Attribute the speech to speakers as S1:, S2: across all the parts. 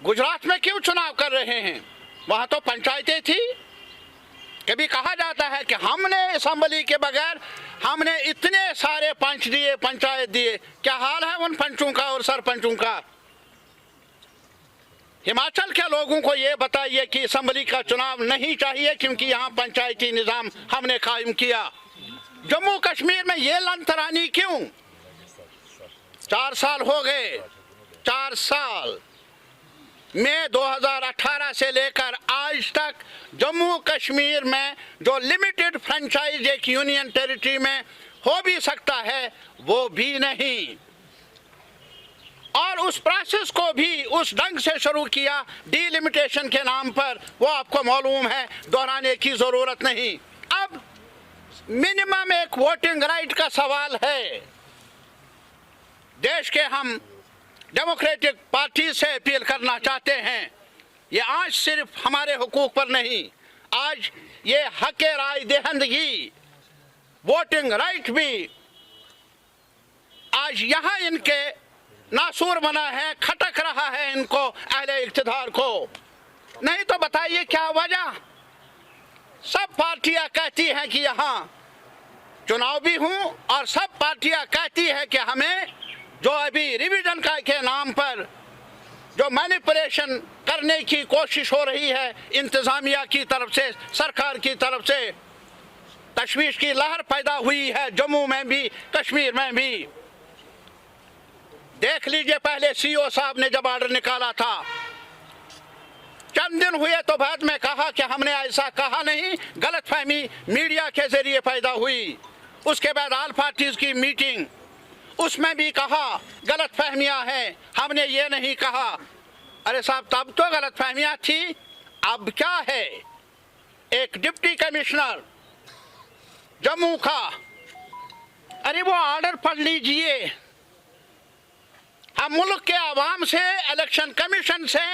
S1: गुजरात में क्यों चुनाव कर रहे हैं? वहां तो पंचायतें थी। कभी कहा जाता है कि हमने असेंबली के बगैर हमने इतने सारे पंच दिए, पंचायत दिए। क्या हाल है उन पंचों का और सरपंचों का? हिमाचल के लोगों को ये बताइए कि असेंबली का चुनाव नहीं चाहिए क्योंकि यहाँ पंचायती निज़ाम हमने कायम किया। जम्मू कश्मीर में ये लंतरानी क्यों? 4 साल हो गए, 4 साल। मई 2018 से लेकर आज तक जम्मू कश्मीर में जो लिमिटेड फ्रेंचाइज एक यूनियन टेरिटरी में हो भी सकता है वो भी नहीं। और उस प्रोसेस को भी उस ढंग से शुरू किया डिलिमिटेशन के नाम पर, वो आपको मालूम है, दोहराने की जरूरत नहीं। अब मिनिमम एक वोटिंग राइट का सवाल है। देश के हम डेमोक्रेटिक पार्टी से अपील करना चाहते हैं, ये आज सिर्फ हमारे हुकूक पर नहीं, आज ये हक राय दहिंदगी, वोटिंग राइट भी आज यहाँ इनके नासूर बना है, खटक रहा है इनको, अहले इक़्तिदार को। नहीं तो बताइए क्या वजह? सब पार्टियां कहती हैं कि यहाँ चुनाव भी हूँ और सब पार्टियां कहती है कि हमें जो अभी रिवीजन का के नाम पर जो मैनिपुलेशन करने की कोशिश हो रही है इंतजामिया की तरफ से, सरकार की तरफ से, तशवीश की लहर पैदा हुई है जम्मू में भी, कश्मीर में भी। देख लीजिए, पहले सीओ साहब ने जब ऑर्डर निकाला था, चंद दिन हुए तो बाद में कहा कि हमने ऐसा कहा नहीं, गलतफहमी मीडिया के जरिए पैदा हुई। उसके बाद ऑल पार्टीज की मीटिंग, उसमें भी कहा गलतफहमियां हैं, हमने ये नहीं कहा। अरे साहब, तब तो गलतफहमियां थी, अब क्या है? एक डिप्टी कमिश्नर जम्मू का, अरे वो ऑर्डर पढ़ लीजिए। हम मुल्क के आवाम से, इलेक्शन कमीशन से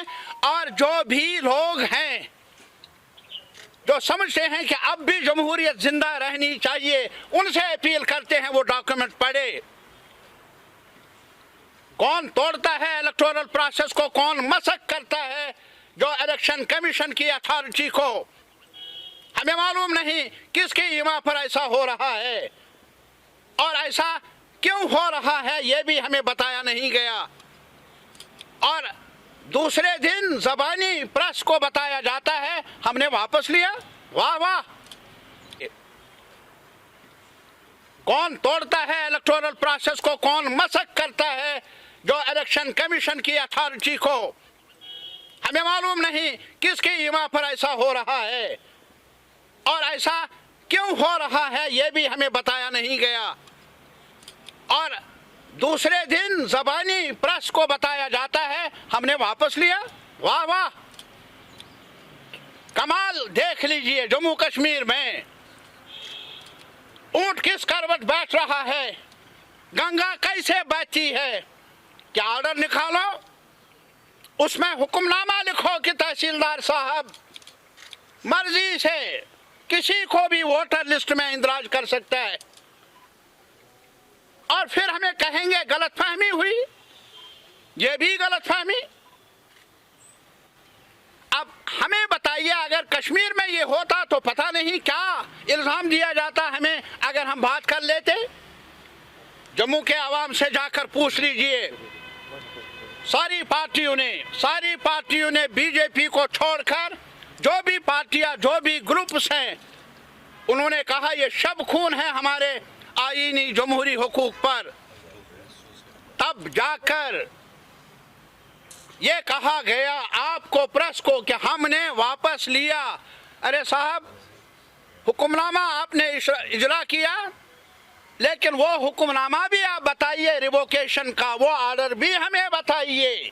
S1: और जो भी लोग हैं जो समझते हैं कि अब भी जमहूरियत जिंदा रहनी चाहिए, उनसे अपील करते हैं वो डॉक्यूमेंट पढ़े। कौन तोड़ता है इलेक्टोरल प्रोसेस को, कौन मसक करता है जो इलेक्शन कमीशन की अथॉरिटी को, हमें मालूम नहीं किसकी ईमा पर ऐसा हो रहा है और ऐसा क्यों हो रहा है ये भी हमें बताया नहीं गया। और दूसरे दिन ज़बानी प्रेस को बताया जाता है हमने वापस लिया। वाह वाह, कौन तोड़ता है इलेक्टोरल प्रोसेस को, कौन मसक करता है जो इलेक्शन कमीशन की अथॉरिटी को, हमें मालूम नहीं किसकी ईमा पर ऐसा हो रहा है और ऐसा क्यों हो रहा है ये भी हमें बताया नहीं गया। और दूसरे दिन ज़बानी प्रेस को बताया जाता है हमने वापस लिया। वाह वाह, कमाल। देख लीजिए जम्मू कश्मीर में ऊंट किस करवट बैठ रहा है, गंगा कैसे बहती है। क्या ऑर्डर निकालो, उसमें हुक्मनामा लिखो कि तहसीलदार साहब मर्जी से किसी को भी वोटर लिस्ट में इंदराज कर सकता है, और फिर हमें कहेंगे गलतफहमी हुई। ये भी गलतफहमी। अब हमें बताइए, अगर कश्मीर में ये होता तो पता नहीं क्या इल्जाम दिया जाता हमें अगर हम बात कर लेते। जम्मू के आवाम से जाकर पूछ लीजिए, सारी पार्टियों ने बीजेपी को छोड़कर जो भी पार्टियां, जो भी ग्रुप्स हैं, उन्होंने कहा ये शब खून है हमारे आईनी जमहूरी हुकूक पर। तब जाकर ये कहा गया आपको, प्रेस को, कि हमने वापस लिया। अरे साहब, हुक्मनामा आपने इजरा किया, लेकिन वो हुक्मनामा भी आप बताइए रिवोकेशन का, वो ऑर्डर भी हमें बताइए।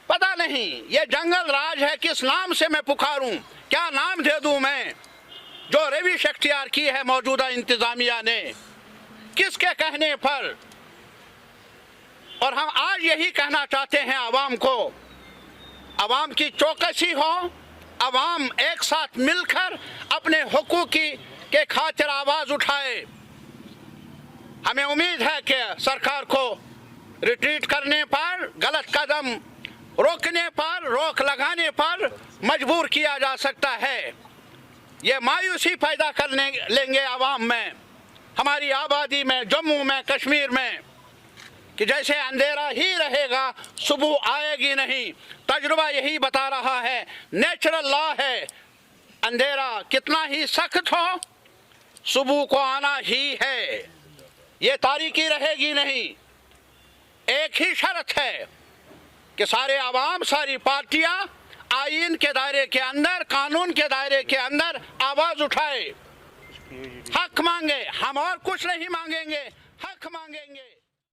S1: पता नहीं ये जंगल राज है, किस नाम से मैं पुकारूं, क्या नाम दे दूं मैं, जो रविश अख्तियार की है मौजूदा इंतजामिया ने, किसके कहने पर। और हम आज यही कहना चाहते हैं आवाम को, आवाम की चौकसी हो, आवाम एक साथ मिलकर अपने हुकूक के खातिर आवाज उठाए। हमें उम्मीद है कि सरकार को रिट्रीट करने पर, गलत कदम रोकने पर, रोक लगाने पर मजबूर किया जा सकता है। ये मायूसी पैदा करने लेंगे आवाम में, हमारी आबादी में, जम्मू में, कश्मीर में, कि जैसे अंधेरा ही रहेगा, सुबह आएगी नहीं। तजुर्बा यही बता रहा है, नेचुरल लॉ है, अंधेरा कितना ही सख्त हो, सुबह को आना ही है। ये तारीकी रहेगी नहीं। एक ही शर्त है कि सारे आवाम, सारी पार्टियां आईन के दायरे के अंदर, कानून के दायरे के अंदर आवाज उठाए, हक मांगे। हम और कुछ नहीं मांगेंगे, हक मांगेंगे।